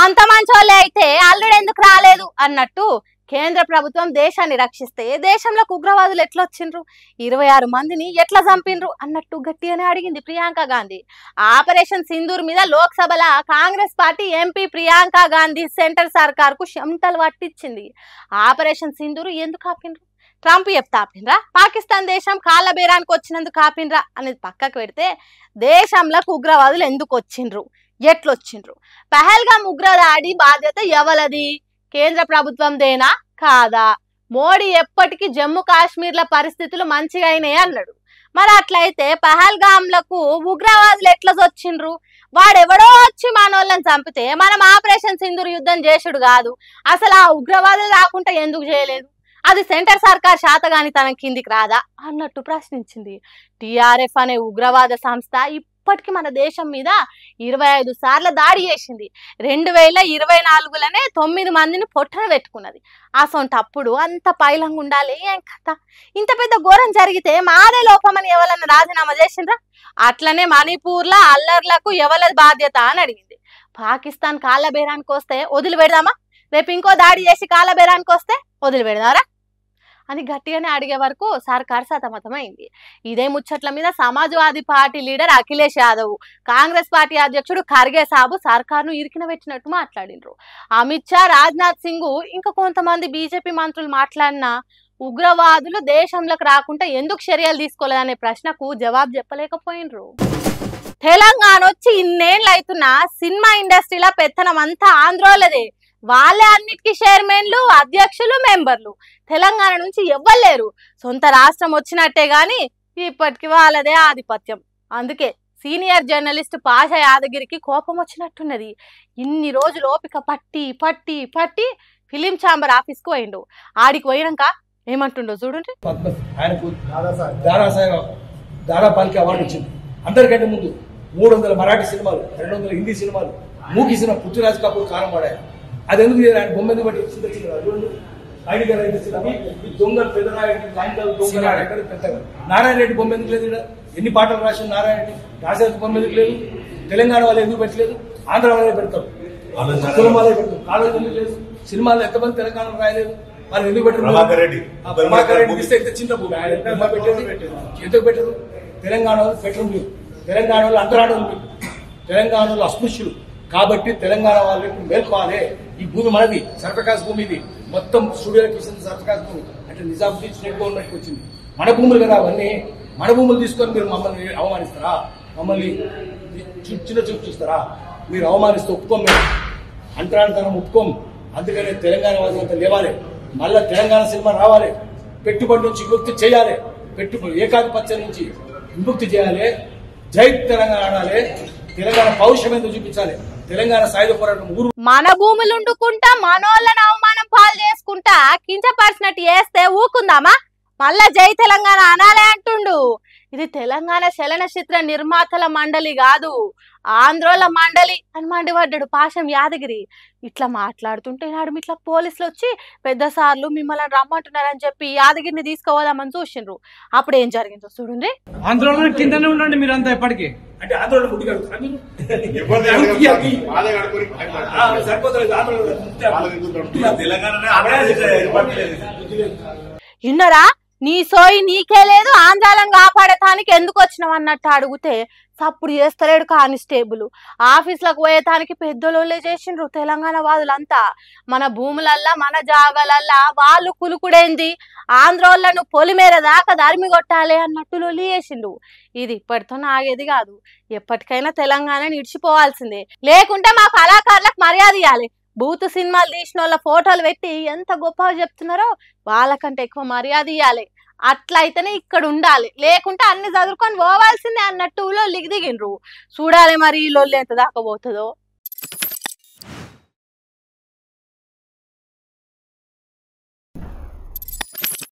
అంత మంచోళ్ళే అయితే అల్లుడు ఎందుకు రాలేదు అన్నట్టు కేంద్ర ప్రభుత్వం దేశాన్ని రక్షిస్తే దేశంలోకి ఉగ్రవాదులు ఎట్లా వచ్చిండ్రు 26 మందిని ఎట్లా చంపిండ్రు అన్నట్టు గట్టిగానే అడిగింది ప్రియాంక గాంధీ. ఆపరేషన్ సింధూర్ మీద లోక్సభల Congress party MP Priyanka Gandhi centre సర్కార్ కు చెమటలు పట్టించింది. ఆపరేషన్ సింధూర్ ఎందుకు ఆపిండ్రు? ట్రంప్ చెప్తా ఆపిండ్రా? పాకిస్తాన్ దేశం కాళ్ళ బేరానికి వచ్చినందుకు ఆపిండ్రా అనేది పక్కకు పెడితే దేశంలోకి ఉగ్రవాదులు ఎందుకు వచ్చిండ్రు, ఎట్లొచ్చిండ్రు? పహల్గామ్ ఉగ్రదాడి బాధ్యత ఎవలది? కేంద్ర ప్రభుత్వందేనా కాదా? మోడీ ఎప్పటికీ జమ్మూ కాశ్మీర్ల పరిస్థితులు మంచిగా అయినాయి అన్నాడు. మరి అట్లయితే పహల్గామ్లకు ఉగ్రవాదులు ఎట్లా వచ్చిండ్రు? వాడెవడో వచ్చి మనోళ్ళని చంపితే మనం ఆపరేషన్ సింధూర్ యుద్ధం చేసుడు కాదు. అసలు ఆ ఉగ్రవాదులు రాకుండా ఎందుకు చేయలేదు? అది సెంటర్ సర్కార్ శాతగాని తన కిందికి రాదా అన్నట్టు ప్రశ్నించింది. టిఆర్ఎఫ్ అనే ఉగ్రవాద సంస్థ ఇప్పటికీ మన దేశం మీద 25 సార్లు దాడి చేసింది. 2024లోనే 9 మందిని పొట్టన పెట్టుకున్నది. అసొంటప్పుడు అంత పైలంగా ఉండాలి ఏం కథ? ఇంత పెద్ద ఘోరం జరిగితే మాదే లోపమని ఎవరన్నా రాజీనామా చేసిండ్రా? అట్లనే మణిపూర్లో అల్లర్లకు ఎవరి బాధ్యత అని అడిగింది. పాకిస్తాన్ కాళ్ళ బేరానికి వస్తే వదిలిపెడదామా? రేపు ఇంకో దాడి చేసి కాళ్ళ బేరానికి వస్తే వదిలిపెడదారా అని గట్టిగానే అడిగే వరకు సర్కార్ సతమతమైంది. ఇదే ముచ్చట్ల మీద Samajwadi party leader Akhilesh Yadav, Congress party అధ్యక్షుడు ఖర్గే సాబు సర్కార్ను ఇరికిన పెట్టినట్టు మాట్లాడినరు. అమిత్ షా, రాజ్నాథ్ సింగ్ ఇంకా కొంతమంది బీజేపీ మంత్రులు మాట్లాడినా ఉగ్రవాదులు దేశంలోకి రాకుండా ఎందుకు చర్యలు తీసుకోలేదనే ప్రశ్నకు జవాబు చెప్పలేకపోయినరు. తెలంగాణ వచ్చి ఇన్నేళ్ళు అవుతున్నా సినిమా ఇండస్ట్రీలో పెత్తనం అంతా ఆంధ్రోలదే. వాళ్ళే అన్నిటికీ చైర్మన్లు, అధ్యక్షులు, మెంబర్లు. తెలంగాణ నుంచి ఎవ్వలేరు. సొంత రాష్ట్రం వచ్చినట్టే గాని ఇప్పటికి వాళ్ళదే ఆధిపత్యం. అందుకే సీనియర్ జర్నలిస్ట్ పాషా యాదగిరికి కోపం వచ్చినట్టున్నది. ఇన్ని రోజులు ఓపిక పట్టి పట్టి పట్టి ఫిలిం ఛాంబర్ ఆఫీస్కు పోయిండు. ఆడికి పోయినాక ఏమంటుండో చూడండి. ఆయనకు దాదాపాలికి అవార్డు వచ్చింది. అందరికంటే ముందు 300 మరాఠీ సినిమాలు, 200 హిందీ సినిమాలు, మూకీ సినిమా పృథ్వీరాజ్ కపూర్ కాలం పడారు. అది ఎందుకు ఆయన బొమ్మ ఎందుకు బట్టి దొంగలు పెద్దనాయుడు నారాయణ రెడ్డి బొమ్మ ఎందుకు లేదు? ఎన్ని పాటలు రాసిన నారాయణ రెడ్డి రాసేది బొమ్మ ఎందుకు లేదు? తెలంగాణ వాళ్ళు ఎందుకు పెట్టలేదు? ఆంధ్ర వాళ్ళే పెడతారు, కులం వాళ్ళే పెడతారు. కాలేజ్ ఎందుకు లేదు? సినిమాలు ఎంతమంది తెలంగాణ రాయలేదు? వాళ్ళు ఎందుకు పెట్టారు? ప్రభాకర్ రెడ్డి ఇస్తే చిన్న భూమి ఆయన పెట్టేది ఎందుకు పెట్టరు? తెలంగాణ వాళ్ళు పెట్టరు. మీరు తెలంగాణ వాళ్ళు అంతరాడు, తెలంగాణ వాళ్ళు అస్పృశ్యులు కాబట్టి తెలంగాణ వాళ్ళకి మేల్కోవాలి. ఈ భూమి మనది, సర్వకాశ భూమి. ఇది మొత్తం స్టూడియోకి ఇచ్చింది సర్వకాశ భూమి. అంటే నిజాముద్దీన్ స్టేట్ గవర్నమెంట్కి వచ్చింది. మన భూములు కదా అవన్నీ. మన భూములు తీసుకొని మీరు మమ్మల్ని అవమానిస్తారా? మమ్మల్ని చిన్న చూపు చూస్తారా? మీరు అవమానిస్తే ఒప్పుకోం, మేము అంతరానితనం ఒప్పుకోం. అందుకనే తెలంగాణ వాళ్ళు అంతా లేవాలి. మళ్ళా తెలంగాణ సినిమా రావాలి. పెట్టుబడి నుంచి విముక్తి చేయాలి. ఏకాధిపత్యం నుంచి విముక్తి చేయాలి. జై తెలంగాణ ఆడాలి. తెలంగాణ పౌరుషం ఎందుకు చూపించాలి? తెలంగాణ సాయుధ పోరాటం మన భూములు ఉండుకుంటా మనోళ్ళని అవమానం పాలు చేసుకుంటా కించపరిచినట్టు చేస్తే ఊకుందామా? మళ్ళా జై తెలంగాణ అనాలే అంటుండు. ఇది తెలంగాణ చలనచిత్ర నిర్మాతల మండలి కాదు, ఆంధ్రోల మండలి అని మండిపడ్డాడు పాషం యాదగిరి. ఇట్లా మాట్లాడుతుంటే నాడు ఇట్లా పోలీసులు వచ్చి పెద్ద సార్లు మిమ్మల్ని రమ్మంటున్నారని చెప్పి యాదగిరిని తీసుకోవదామని చూసిండ్రు. అప్పుడు ఏం జరిగిందో చూడండి. ఆంధ్రోళన కిందనే ఉండండి మీరంతా ఎప్పటికీ. అంటే ఆందోళన ముందుకు ఇన్నరా నీ సోయి నీకే లేదు, ఆంధ్రాలను కాపాడటానికి ఎందుకు వచ్చినావు అన్నట్టు అడిగితే సప్పుడు చేస్తలేడు కానిస్టేబుల్. ఆఫీసులకు పోయేటానికి పెద్దలోళ్ళే చేసిండ్రు తెలంగాణ వాదులంతా. మన భూములల్లా మన జాగాలల్లా వాళ్ళు కులుకుడేంది, ఆంధ్రోళ్లను పొలిమేర దాకా దరిమి కొట్టాలి అన్నట్టు లొల్లి చేసిండు. ఇది ఇప్పటితో ఆగేది కాదు. ఎప్పటికైనా తెలంగాణని ఇడిచిపోవాల్సిందే, లేకుంటే మా కళాకారులకు మర్యాద ఇవ్వాలి. బూతు సినిమాలు తీసిన వాళ్ళ ఫోటోలు పెట్టి ఎంత గొప్పగా చెప్తున్నారో వాళ్ళకంటే ఎక్కువ మర్యాద ఇవ్వాలి. అట్లయితేనే ఇక్కడ ఉండాలి, లేకుంటే అన్ని చదువుకొని పోవాల్సిందే అన్నట్టు లొల్లికి దిగిండ్రు. చూడాలి మరి ఈ లొల్లి ఎంత దాకా పోతుందో.